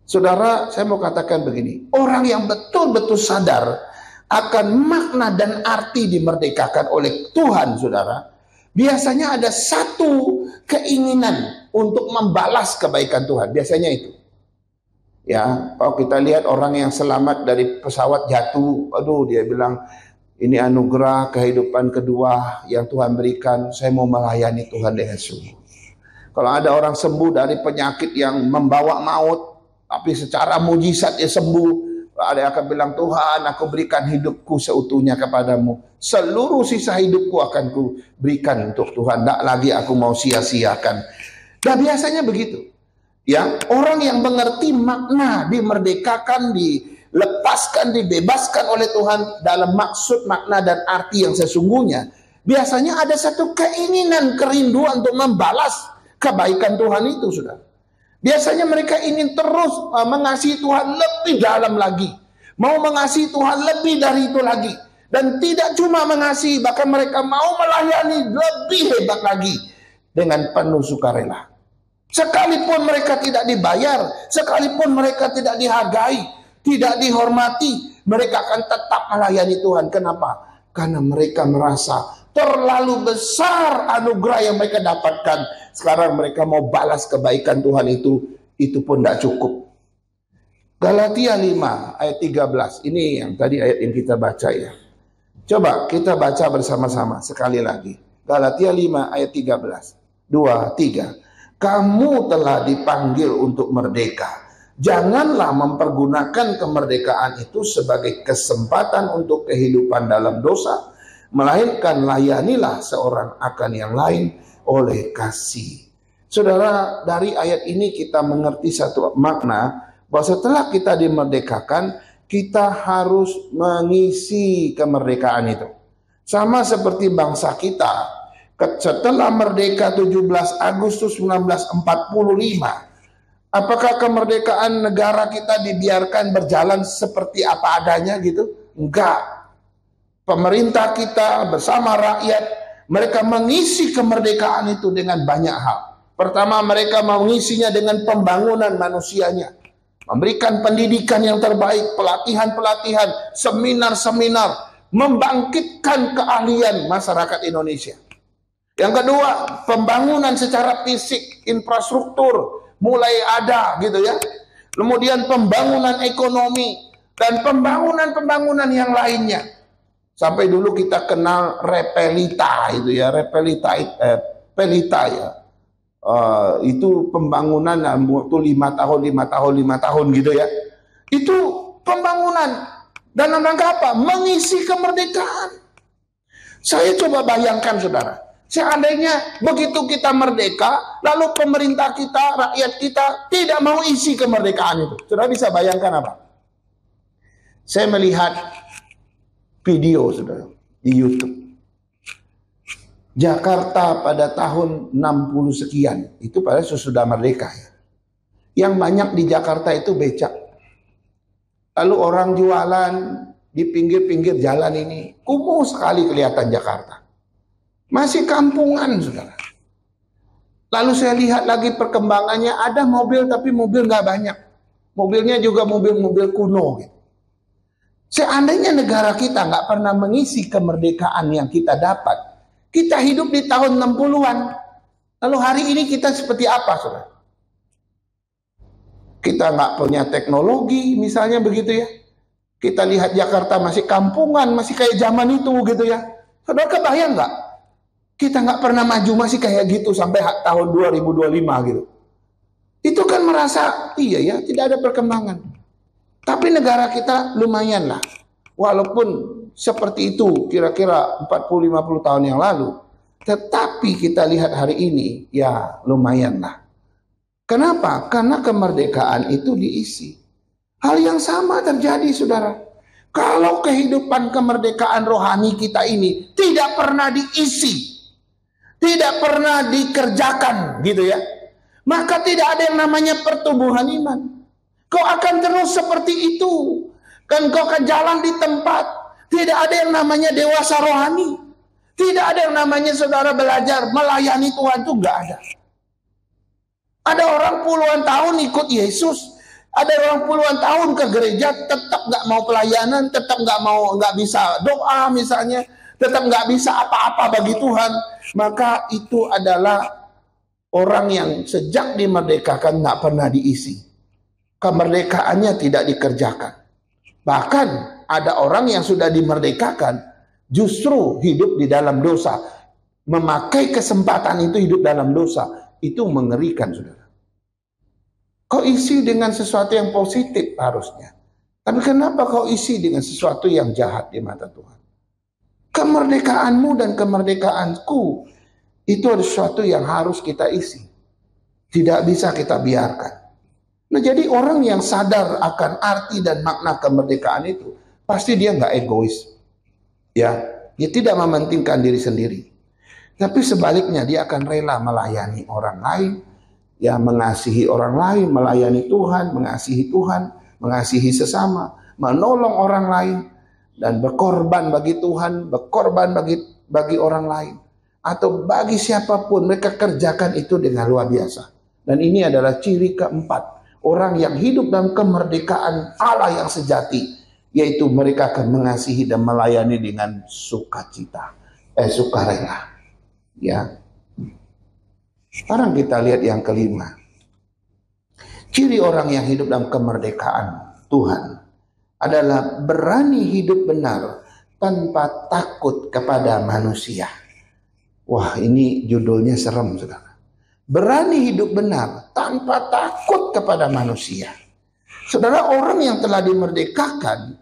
Speaker 1: Saudara, saya mau katakan begini, orang yang betul-betul sadar akan makna dan arti dimerdekakan oleh Tuhan, saudara, biasanya ada satu keinginan untuk membalas kebaikan Tuhan. Biasanya itu. Ya, kalau kita lihat orang yang selamat dari pesawat jatuh, aduh dia bilang, ini anugerah kehidupan kedua yang Tuhan berikan, saya mau melayani Tuhan dengan sungguh. Kalau ada orang sembuh dari penyakit yang membawa maut, tapi secara mujizat dia sembuh, ada yang akan bilang, Tuhan, aku berikan hidupku seutuhnya kepadamu. Seluruh sisa hidupku akan ku berikan untuk Tuhan. Tidak lagi aku mau sia-siakan. Dan biasanya begitu. Ya, orang yang mengerti makna dimerdekakan, dilepaskan, dibebaskan oleh Tuhan dalam maksud, makna, dan arti yang sesungguhnya, biasanya ada satu keinginan, kerinduan untuk membalas kebaikan Tuhan itu, saudara. Biasanya mereka ingin terus mengasihi Tuhan lebih dalam lagi. Mau mengasihi Tuhan lebih dari itu lagi. Dan tidak cuma mengasihi, bahkan mereka mau melayani lebih hebat lagi. Dengan penuh sukarela. Sekalipun mereka tidak dibayar, sekalipun mereka tidak dihargai, tidak dihormati, mereka akan tetap melayani Tuhan. Kenapa? Karena mereka merasa terlalu besar anugerah yang mereka dapatkan. Sekarang mereka mau balas kebaikan Tuhan itu pun tidak cukup. Galatia 5 ayat 13. Ini yang tadi ayat yang kita baca ya. Coba kita baca bersama-sama sekali lagi. Galatia 5 ayat 13. 2, 3. Kamu telah dipanggil untuk merdeka. Janganlah mempergunakan kemerdekaan itu sebagai kesempatan untuk kehidupan dalam dosa, melainkan layanilah seorang akan yang lain oleh kasih. Saudara, dari ayat ini kita mengerti satu makna, bahwa setelah kita dimerdekakan, kita harus mengisi kemerdekaan itu. Sama seperti bangsa kita, setelah merdeka 17 Agustus 1945, apakah kemerdekaan negara kita dibiarkan berjalan seperti apa adanya gitu? Enggak. Pemerintah kita bersama rakyat, mereka mengisi kemerdekaan itu dengan banyak hal. Pertama, mereka mengisinya dengan pembangunan manusianya. Memberikan pendidikan yang terbaik, pelatihan-pelatihan, seminar-seminar, membangkitkan keahlian masyarakat Indonesia. Yang kedua, pembangunan secara fisik, infrastruktur mulai ada gitu ya. Kemudian pembangunan ekonomi dan pembangunan yang lainnya. Sampai dulu kita kenal Repelita itu ya, Pelita ya. Itu pembangunan waktu 5 tahun gitu ya. Itu pembangunan dalam rangka apa? Mengisi kemerdekaan. Saya coba bayangkan saudara. Seandainya begitu kita merdeka, lalu pemerintah kita, rakyat kita tidak mau isi kemerdekaan itu. Saudara bisa bayangkan apa? Saya melihat video saudara di YouTube. Jakarta pada tahun 60 sekian, itu pada sesudah merdeka ya. Yang banyak di Jakarta itu becak. Lalu orang jualan di pinggir-pinggir jalan ini, kumuh sekali kelihatan Jakarta. Masih kampungan saudara. Lalu saya lihat lagi perkembangannya, ada mobil tapi mobil nggak banyak. Mobilnya juga mobil-mobil kuno gitu. Seandainya negara kita nggak pernah mengisi kemerdekaan yang kita dapat, kita hidup di tahun 60-an. Lalu hari ini kita seperti apa saudara? Kita nggak punya teknologi misalnya begitu ya. Kita lihat Jakarta masih kampungan, masih kayak zaman itu gitu ya. Saudara kebayang nggak? Kita nggak pernah maju masih kayak gitu sampai tahun 2025 gitu. Itu kan merasa iya ya tidak ada perkembangan. Tapi negara kita lumayan lah. Walaupun seperti itu kira-kira 40-50 tahun yang lalu. Tetapi kita lihat hari ini ya lumayan lah. Kenapa? Karena kemerdekaan itu diisi. Hal yang sama terjadi saudara. Kalau kehidupan kemerdekaan rohani kita ini tidak pernah diisi, tidak pernah dikerjakan gitu ya, maka tidak ada yang namanya pertumbuhan iman. Kau akan terus seperti itu. Kan kau akan jalan di tempat. Tidak ada yang namanya dewasa rohani. Tidak ada yang namanya saudara belajar melayani Tuhan, itu enggak ada. Ada orang puluhan tahun ikut Yesus. Ada orang puluhan tahun ke gereja tetap nggak mau pelayanan, tetap nggak bisa doa misalnya, tetap nggak bisa apa-apa bagi Tuhan. Maka itu adalah orang yang sejak dimerdekakan nggak pernah diisi. Kemerdekaannya tidak dikerjakan. Bahkan ada orang yang sudah dimerdekakan justru hidup di dalam dosa. Memakai kesempatan itu hidup dalam dosa. Itu mengerikan, saudara. Kau isi dengan sesuatu yang positif harusnya. Tapi kenapa kau isi dengan sesuatu yang jahat di mata Tuhan? Kemerdekaanmu dan kemerdekaanku itu adalah sesuatu yang harus kita isi. Tidak bisa kita biarkan. Nah, jadi orang yang sadar akan arti dan makna kemerdekaan itu, pasti dia nggak egois. Ya, dia tidak mementingkan diri sendiri. Tapi sebaliknya dia akan rela melayani orang lain, ya, mengasihi orang lain, melayani Tuhan, mengasihi sesama, menolong orang lain, dan berkorban bagi Tuhan, berkorban bagi orang lain, atau bagi siapapun. Mereka kerjakan itu dengan luar biasa. Dan ini adalah ciri keempat orang yang hidup dalam kemerdekaan Allah yang sejati, yaitu mereka akan mengasihi dan melayani dengan sukacita, sukarela. Ya. Sekarang kita lihat yang kelima. Ciri orang yang hidup dalam kemerdekaan Tuhan adalah berani hidup benar tanpa takut kepada manusia. Wah, ini judulnya serem, saudara. Berani hidup benar tanpa takut kepada manusia. Saudara, orang yang telah dimerdekakan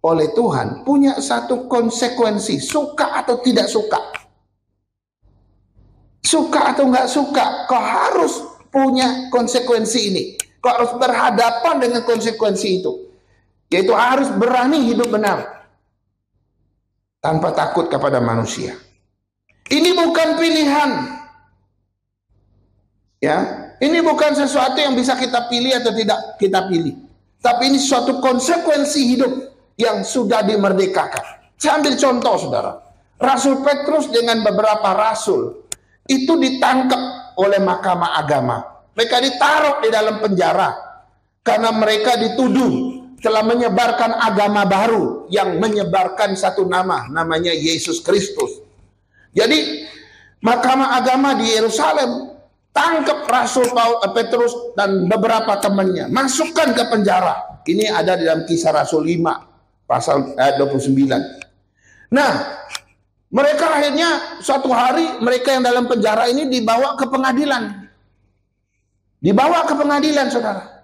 Speaker 1: oleh Tuhan punya satu konsekuensi, suka atau tidak suka. Suka atau nggak suka, kau harus punya konsekuensi ini. Kau harus berhadapan dengan konsekuensi itu. Yaitu harus berani hidup benar tanpa takut kepada manusia. Ini bukan pilihan. Ya, ini bukan sesuatu yang bisa kita pilih atau tidak kita pilih. Tapi ini suatu konsekuensi hidup yang sudah dimerdekakan. Saya ambil contoh, saudara. Rasul Petrus dengan beberapa rasul itu ditangkap oleh Mahkamah Agama. Mereka ditaruh di dalam penjara karena mereka dituduh telah menyebarkan agama baru yang menyebarkan satu nama, namanya Yesus Kristus. Jadi Mahkamah Agama di Yerusalem tangkap Rasul Petrus dan beberapa temannya, masukkan ke penjara. Ini ada di dalam Kisah Rasul 5 pasal 29. Nah, mereka akhirnya suatu hari mereka yang dalam penjara ini dibawa ke pengadilan. Dibawa ke pengadilan, saudara.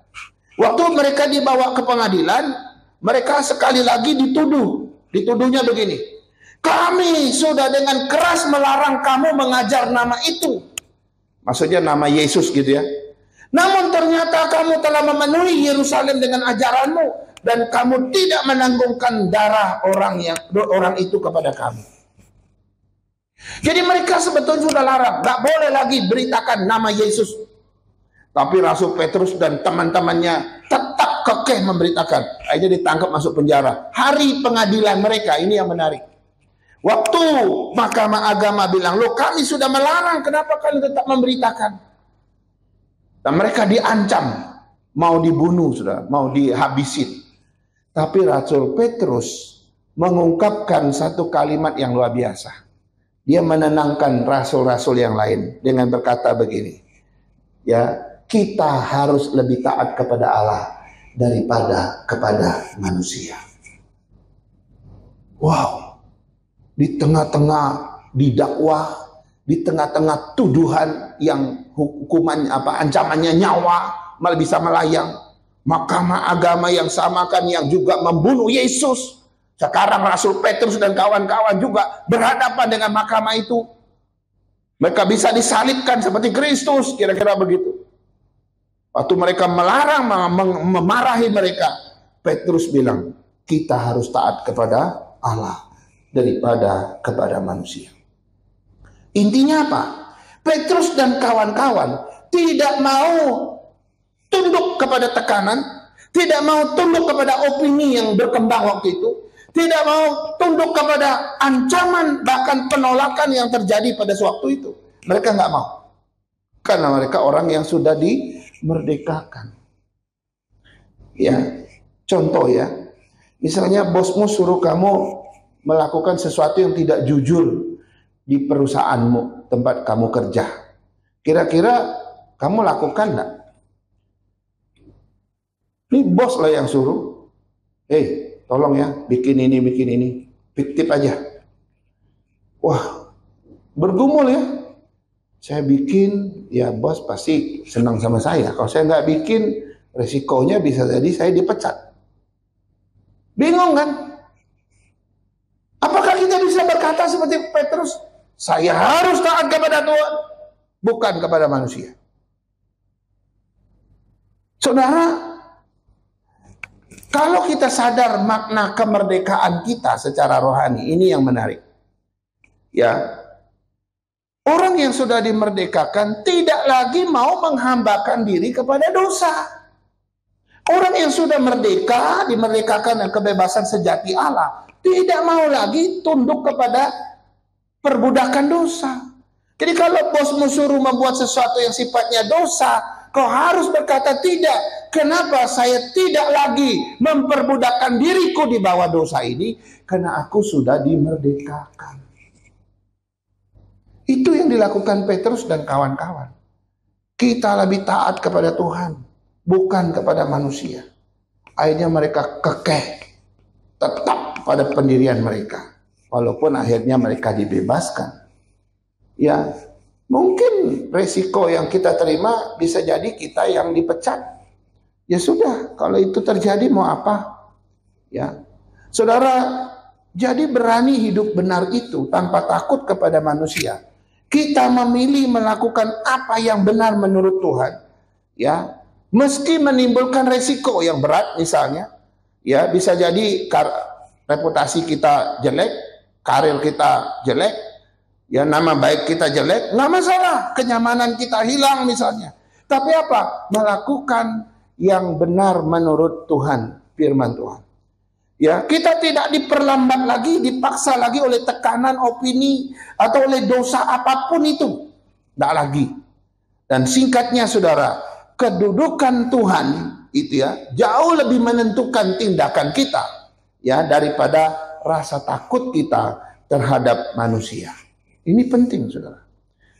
Speaker 1: Waktu mereka dibawa ke pengadilan, mereka sekali lagi dituduh. Dituduhnya begini. Kami sudah dengan keras melarang kamu mengajar nama itu. Maksudnya nama Yesus gitu ya. Namun ternyata kamu telah memenuhi Yerusalem dengan ajaranmu. Dan kamu tidak menanggungkan darah orang itu kepada kami. Jadi mereka sebetulnya sudah larang. Gak boleh lagi beritakan nama Yesus. Tapi Rasul Petrus dan teman-temannya tetap kekeh memberitakan. Akhirnya ditangkap masuk penjara. Hari pengadilan mereka, ini yang menarik. Waktu Mahkamah Agama bilang, loh kami sudah melarang, kenapa kalian tetap memberitakan? Dan mereka diancam, mau dibunuh, sudah, mau dihabisin. Tapi Rasul Petrus mengungkapkan satu kalimat yang luar biasa. Dia menenangkan rasul-rasul yang lain dengan berkata begini, ya, kita harus lebih taat kepada Allah daripada kepada manusia. Wow. Di tengah-tengah didakwah, di tengah-tengah tuduhan yang hukuman ancamannya nyawa, malah bisa melayang. Mahkamah Agama yang samakan yang juga membunuh Yesus. Sekarang Rasul Petrus dan kawan-kawan juga berhadapan dengan mahkamah itu. Mereka bisa disalibkan seperti Kristus, kira-kira begitu. Waktu mereka melarang, memarahi mereka, Petrus bilang, kita harus taat kepada Allah daripada kepada manusia. Intinya apa? Petrus dan kawan-kawan tidak mau tunduk kepada tekanan, tidak mau tunduk kepada opini yang berkembang waktu itu, tidak mau tunduk kepada ancaman bahkan penolakan yang terjadi pada waktu itu. Mereka nggak mau. Karena mereka orang yang sudah dimerdekakan. Ya, contoh ya. Misalnya bosmu suruh kamu melakukan sesuatu yang tidak jujur di perusahaanmu, tempat kamu kerja. Kira-kira kamu lakukan enggak? Ini bos lah yang suruh. Tolong ya, bikin ini. Fiktif aja. Wah, bergumul ya. Saya bikin, ya bos pasti senang sama saya. Kalau saya nggak bikin, resikonya bisa jadi saya dipecat. Bingung kan? Apakah kita bisa berkata seperti Petrus? Saya harus taat kepada Tuhan, bukan kepada manusia. Saudara, kalau kita sadar makna kemerdekaan kita secara rohani, ini yang menarik. Ya, orang yang sudah dimerdekakan tidak lagi mau menghambakan diri kepada dosa. Orang yang sudah merdeka, dimerdekakan dan kebebasan sejati Allah, tidak mau lagi tunduk kepada perbudakan dosa. Jadi kalau bosmu suruh membuat sesuatu yang sifatnya dosa, kau harus berkata tidak. Kenapa saya tidak lagi memperbudakkan diriku di bawah dosa ini? Karena aku sudah dimerdekakan. Itu yang dilakukan Petrus dan kawan-kawan. Kita lebih taat kepada Tuhan, bukan kepada manusia. Akhirnya mereka kekeh, tetap pada pendirian mereka. Walaupun akhirnya mereka dibebaskan. Ya, mungkin resiko yang kita terima bisa jadi kita yang dipecat. Ya sudah, kalau itu terjadi mau apa? Ya, saudara, jadi berani hidup benar itu tanpa takut kepada manusia. Kita memilih melakukan apa yang benar menurut Tuhan. Ya, meski menimbulkan resiko yang berat misalnya. Ya, bisa jadi reputasi kita jelek, karir kita jelek, ya nama baik kita jelek, nggak masalah, kenyamanan kita hilang misalnya. Tapi apa? Melakukan yang benar menurut Tuhan, firman Tuhan. Ya, kita tidak diperlambat lagi, dipaksa lagi oleh tekanan opini atau oleh dosa apapun itu. Tidak lagi. Dan singkatnya saudara, kedudukan Tuhan itu ya jauh lebih menentukan tindakan kita ya daripada rasa takut kita terhadap manusia. Ini penting saudara.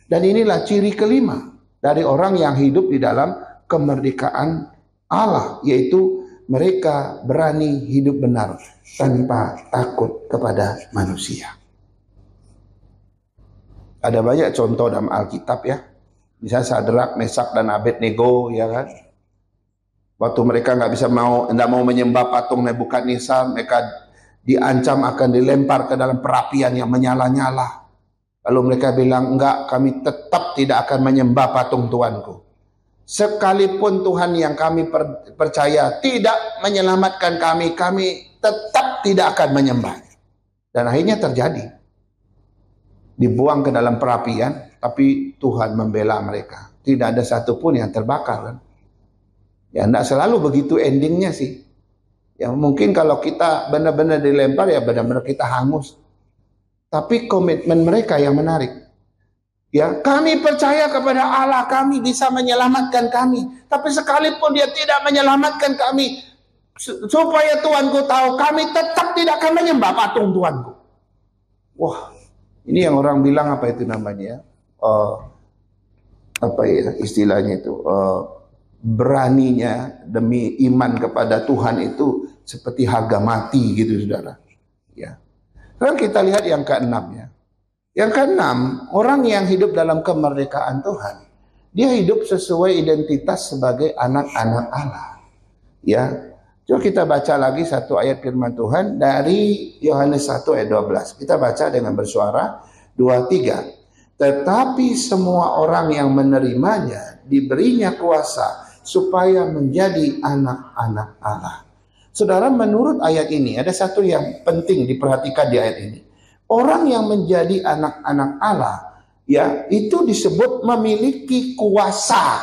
Speaker 1: Dan inilah ciri kelima dari orang yang hidup di dalam kemerdekaan Allah, yaitu mereka berani hidup benar tanpa takut kepada manusia. Ada banyak contoh dalam Alkitab ya. Misalnya Sadrak, Mesak dan Abednego ya kan. Waktu mereka tidak mau menyembah patung Nebukadnezar, mereka diancam akan dilempar ke dalam perapian yang menyala-nyala. Lalu mereka bilang, enggak, kami tetap tidak akan menyembah patung Tuanku. Sekalipun Tuhan yang kami percaya tidak menyelamatkan kami, kami tetap tidak akan menyembah. Dan akhirnya terjadi. Dibuang ke dalam perapian, tapi Tuhan membela mereka. Tidak ada satupun yang terbakar kan. Ya tidak selalu begitu endingnya sih. Ya mungkin kalau kita benar-benar dilempar ya benar-benar kita hangus. Tapi komitmen mereka yang menarik. Ya, kami percaya kepada Allah, kami bisa menyelamatkan kami. Tapi sekalipun dia tidak menyelamatkan kami, supaya Tuanku tahu, kami tetap tidak akan menyembah patung Tuanku. Wah, ini yang orang bilang apa itu namanya? Apa ya istilahnya itu? Beraninya demi iman kepada Tuhan itu seperti harga mati gitu, saudara. Ya. Sekarang kita lihat yang keenam ya. Yang keenam, orang yang hidup dalam kemerdekaan Tuhan, dia hidup sesuai identitas sebagai anak-anak Allah. Ya, coba kita baca lagi satu ayat firman Tuhan dari Yohanes 1 ayat 12. Kita baca dengan bersuara 2, 3. Tetapi semua orang yang menerimanya diberinya kuasa supaya menjadi anak-anak Allah. Saudara, menurut ayat ini ada satu yang penting diperhatikan di ayat ini. Orang yang menjadi anak-anak Allah, ya itu disebut memiliki kuasa,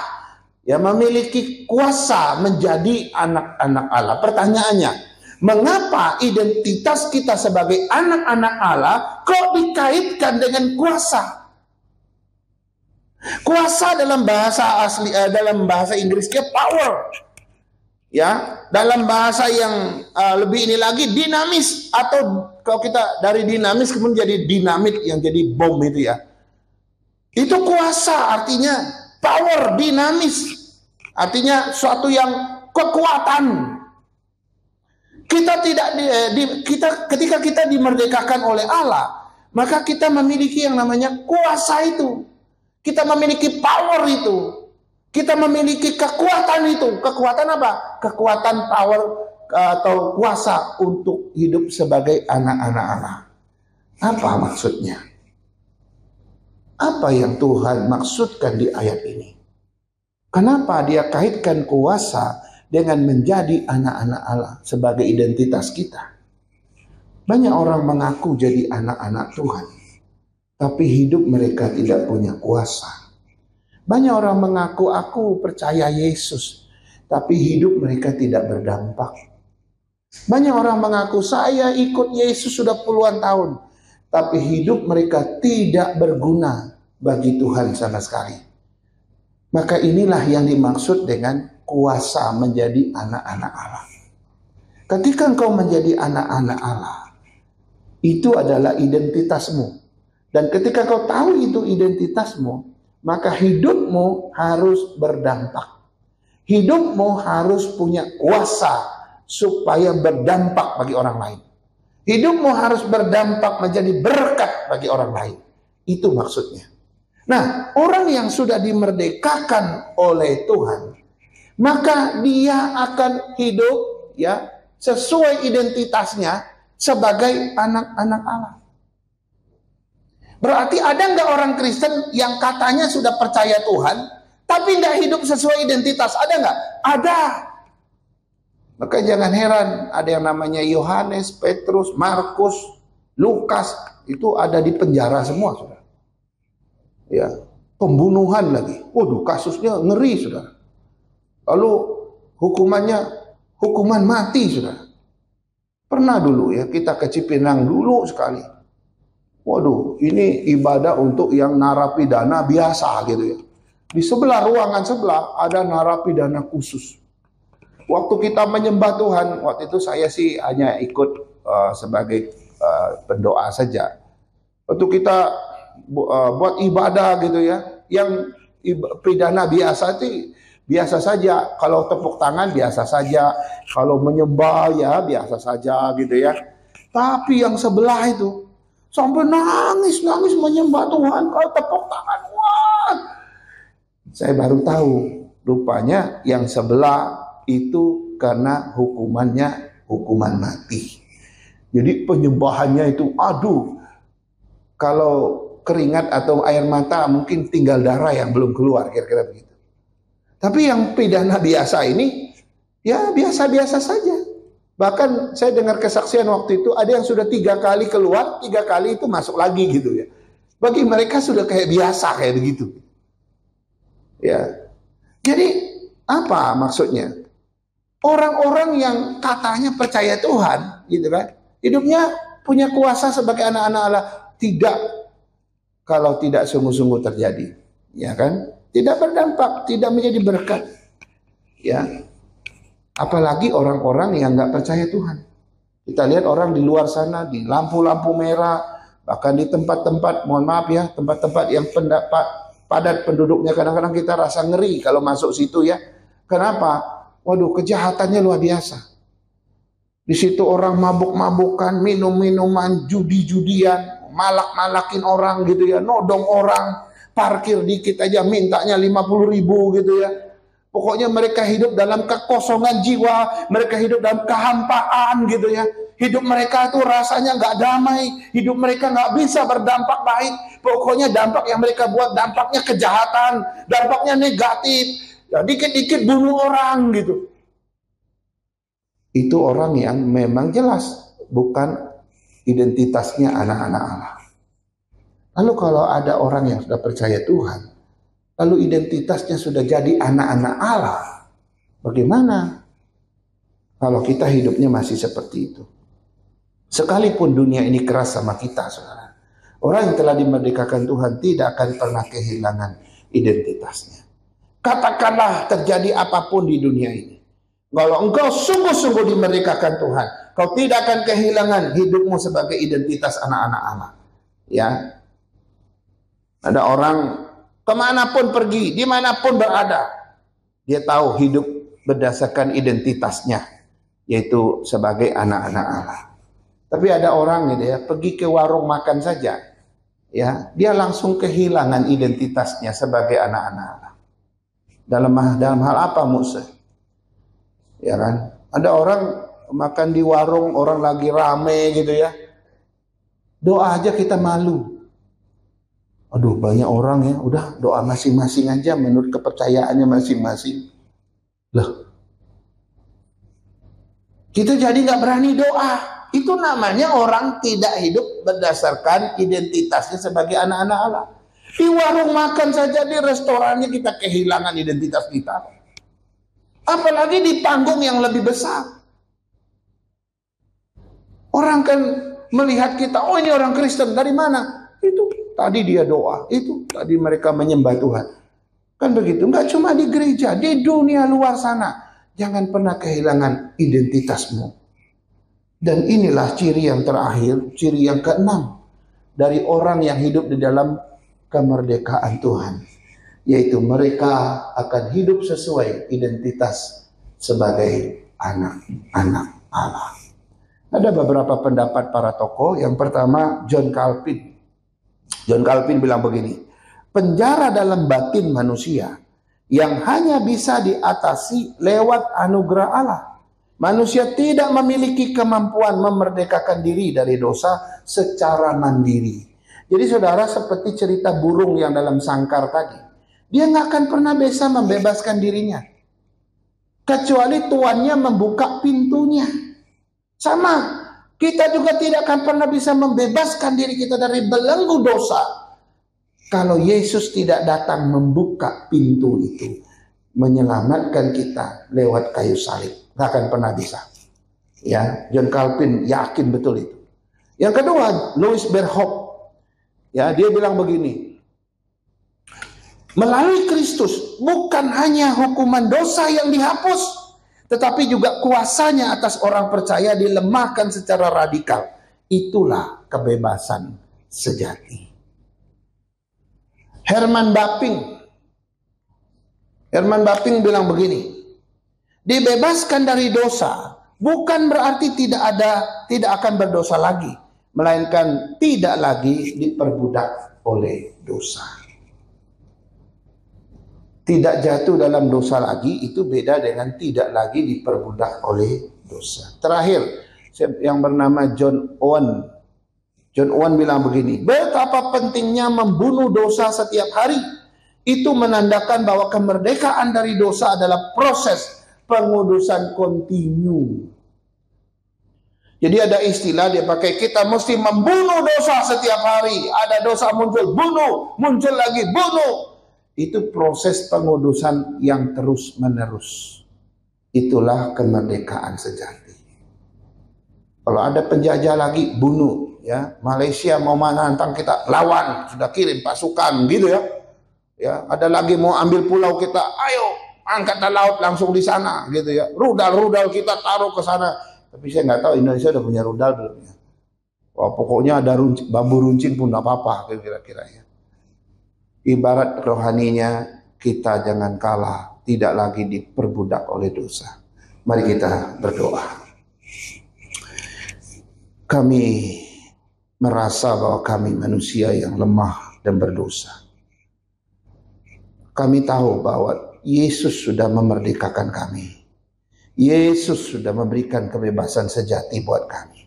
Speaker 1: ya memiliki kuasa menjadi anak-anak Allah. Pertanyaannya, mengapa identitas kita sebagai anak-anak Allah kok dikaitkan dengan kuasa? Kuasa dalam bahasa Inggrisnya power. Ya, dalam bahasa yang lebih ini lagi dinamis, atau kalau kita dari dinamis kemudian jadi dinamit yang jadi bom itu ya. Itu kuasa, artinya power, dinamis. Artinya suatu yang kekuatan. Kita tidak ketika kita dimerdekakan oleh Allah, maka kita memiliki yang namanya kuasa itu. Kita memiliki power itu. Kita memiliki kekuatan itu. Kekuatan apa? Kekuatan power atau kuasa untuk hidup sebagai anak-anak Allah. Apa maksudnya? Apa yang Tuhan maksudkan di ayat ini? Kenapa dia kaitkan kuasa dengan menjadi anak-anak Allah sebagai identitas kita? Banyak orang mengaku jadi anak-anak Tuhan, tapi hidup mereka tidak punya kuasa. Banyak orang mengaku aku percaya Yesus, tapi hidup mereka tidak berdampak. Banyak orang mengaku saya ikut Yesus sudah puluhan tahun, tapi hidup mereka tidak berguna bagi Tuhan sama sekali. Maka inilah yang dimaksud dengan kuasa menjadi anak-anak Allah. Ketika engkau menjadi anak-anak Allah, itu adalah identitasmu. Dan ketika kau tahu itu identitasmu, maka hidupmu harus berdampak. Hidupmu harus punya kuasa supaya berdampak bagi orang lain. Hidupmu harus berdampak menjadi berkat bagi orang lain. Itu maksudnya. Nah, orang yang sudah dimerdekakan oleh Tuhan, maka dia akan hidup ya sesuai identitasnya sebagai anak-anak Allah. Berarti ada nggak orang Kristen yang katanya sudah percaya Tuhan, tapi nggak hidup sesuai identitas? Ada nggak? Ada. Maka jangan heran ada yang namanya Yohanes, Petrus, Markus, Lukas, itu ada di penjara semua, saudara. Ya, pembunuhan lagi. Waduh, kasusnya ngeri, saudara. Lalu hukumannya hukuman mati, saudara. Pernah dulu ya kita ke Cipinang dulu sekali. Waduh, ini ibadah untuk yang narapidana biasa gitu ya. Di sebelah ruangan sebelah ada narapidana khusus. Waktu kita menyembah Tuhan, waktu itu saya sih hanya ikut sebagai pendoa saja. Waktu kita buat ibadah gitu ya, yang pidana biasa itu biasa saja. Kalau tepuk tangan biasa saja, kalau menyembah ya biasa saja gitu ya. Tapi yang sebelah itu sampai nangis menyembah Tuhan, kalau tepuk tangan, wah. Saya baru tahu, rupanya yang sebelah itu karena hukumannya hukuman mati. Jadi penyembahannya itu, aduh, kalau keringat atau air mata mungkin tinggal darah yang belum keluar, kira-kira begitu. Tapi yang pidana biasa ini, ya biasa-biasa saja. Bahkan saya dengar kesaksian waktu itu ada yang sudah 3 kali keluar, 3 kali itu masuk lagi gitu ya. Bagi mereka sudah kayak biasa kayak begitu. Ya. Jadi apa maksudnya? Orang-orang yang katanya percaya Tuhan, gitu kan? Hidupnya punya kuasa sebagai anak-anak Allah, tidak kalau tidak sungguh-sungguh terjadi, ya kan? Tidak berdampak, tidak menjadi berkat. Ya. Apalagi orang-orang yang nggak percaya Tuhan. Kita lihat orang di luar sana, di lampu-lampu merah, bahkan di tempat-tempat, mohon maaf ya, tempat-tempat yang padat penduduknya, kadang-kadang kita rasa ngeri kalau masuk situ ya. Kenapa? Waduh, kejahatannya luar biasa. Di situ orang mabuk-mabukan, minum-minuman, judi-judian, malak-malakin orang gitu ya, nodong orang, parkir dikit aja mintanya 50.000 gitu ya. Pokoknya mereka hidup dalam kekosongan jiwa, mereka hidup dalam kehampaan gitu ya. Hidup mereka itu rasanya nggak damai, hidup mereka nggak bisa berdampak baik. Pokoknya dampak yang mereka buat dampaknya kejahatan, dampaknya negatif. Ya, dikit-dikit bunuh orang gitu. Itu orang yang memang jelas bukan identitasnya anak-anak Allah. Lalu kalau ada orang yang sudah percaya Tuhan, lalu identitasnya sudah jadi anak-anak Allah, bagaimana kalau kita hidupnya masih seperti itu? Sekalipun dunia ini keras sama kita, saudara, orang yang telah dimerdekakan Tuhan tidak akan pernah kehilangan identitasnya. Katakanlah terjadi apapun di dunia ini, Kalau engkau sungguh-sungguh dimerdekakan Tuhan, kau tidak akan kehilangan hidupmu sebagai identitas anak-anak Allah. Ya, ada orang kemanapun pergi, dimanapun berada, dia tahu hidup berdasarkan identitasnya, yaitu sebagai anak-anak Allah. Tapi ada orang gitu ya, pergi ke warung makan saja, ya, dia langsung kehilangan identitasnya sebagai anak-anak Allah. Dalam hal apa Musa? Ya kan? Ada orang makan di warung, orang lagi rame gitu ya. Doa aja kita malu. Aduh, banyak orang ya, udah doa masing-masing aja menurut kepercayaannya masing-masing. Loh, kita jadi nggak berani doa. Itu namanya orang tidak hidup berdasarkan identitasnya sebagai anak-anak Allah. Di warung makan saja, di restorannya kita kehilangan identitas kita. Apalagi di panggung yang lebih besar. Orang kan melihat kita, oh ini orang Kristen, dari mana? Itu tadi dia doa, itu tadi mereka menyembah Tuhan. Kan begitu, nggak cuma di gereja, di dunia luar sana. Jangan pernah kehilangan identitasmu. Dan inilah ciri yang terakhir, ciri yang keenam dari orang yang hidup di dalam kemerdekaan Tuhan, yaitu mereka akan hidup sesuai identitas sebagai anak-anak Allah. Ada beberapa pendapat para tokoh. Yang pertama, John Calvin. John Calvin bilang begini, penjara dalam batin manusia yang hanya bisa diatasi lewat anugerah Allah. Manusia tidak memiliki kemampuan memerdekakan diri dari dosa secara mandiri. Jadi saudara, seperti cerita burung yang dalam sangkar tadi, dia nggak akan pernah bisa membebaskan dirinya kecuali tuannya membuka pintunya. Sama, kita juga tidak akan pernah bisa membebaskan diri kita dari belenggu dosa kalau Yesus tidak datang membuka pintu itu, menyelamatkan kita lewat kayu salib. Nggak akan pernah bisa. Ya, John Calvin yakin betul itu. Yang kedua, Louis Berhoff. Ya, dia bilang begini, melalui Kristus bukan hanya hukuman dosa yang dihapus, tetapi juga kuasanya atas orang percaya dilemahkan secara radikal. Itulah kebebasan sejati. Herman Bapping bilang begini, dibebaskan dari dosa bukan berarti tidak akan berdosa lagi, melainkan tidak lagi diperbudak oleh dosa. Tidak jatuh dalam dosa lagi itu beda dengan tidak lagi diperbudak oleh dosa. Terakhir, yang bernama John Owen. John Owen bilang begini, betapa pentingnya membunuh dosa setiap hari. Itu menandakan bahwa kemerdekaan dari dosa adalah proses pengudusan kontinu. Jadi ada istilah dia pakai, kita mesti membunuh dosa setiap hari. Ada dosa muncul, bunuh, muncul lagi, bunuh. Itu proses pengudusan yang terus menerus. Itulah kemerdekaan sejati. Kalau ada penjajah lagi, bunuh. Ya, Malaysia mau menantang kita, lawan, sudah kirim pasukan gitu ya. Ya, ada lagi mau ambil pulau kita, ayo angkatan laut langsung di sana gitu ya. Rudal kita taruh ke sana. Tapi saya nggak tahu Indonesia udah punya rudal belum ya. Wah, pokoknya ada bambu runcing pun nggak apa-apa kira-kira ya. Ibarat rohaninya kita jangan kalah, tidak lagi diperbudak oleh dosa. Mari kita berdoa. Kami merasa bahwa kami manusia yang lemah dan berdosa. Kami tahu bahwa Yesus sudah memerdekakan kami. Yesus sudah memberikan kebebasan sejati buat kami.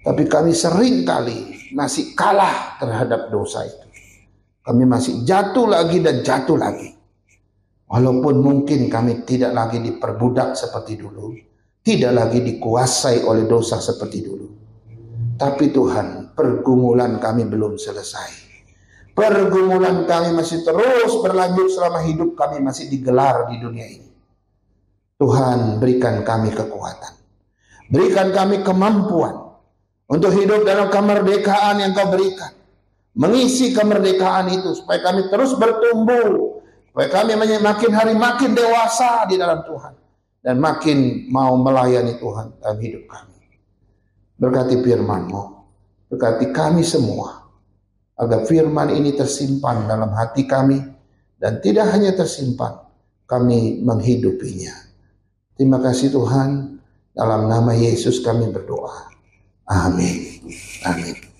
Speaker 1: Tapi kami sering kali masih kalah terhadap dosa itu. Kami masih jatuh lagi dan jatuh lagi. Walaupun mungkin kami tidak lagi diperbudak seperti dulu, tidak lagi dikuasai oleh dosa seperti dulu. Tapi Tuhan, pergumulan kami belum selesai. Pergumulan kami masih terus berlanjut selama hidup kami masih digelar di dunia ini. Tuhan, berikan kami kekuatan. Berikan kami kemampuan untuk hidup dalam kemerdekaan yang Kau berikan. Mengisi kemerdekaan itu supaya kami terus bertumbuh. Supaya kami makin hari makin dewasa di dalam Tuhan. dan makin mau melayani Tuhan dalam hidup kami. Berkati firman-Mu, berkati kami semua, agar firman ini tersimpan dalam hati kami, dan tidak hanya tersimpan, kami menghidupinya. Terima kasih Tuhan, dalam nama Yesus kami berdoa. Amin. Amin.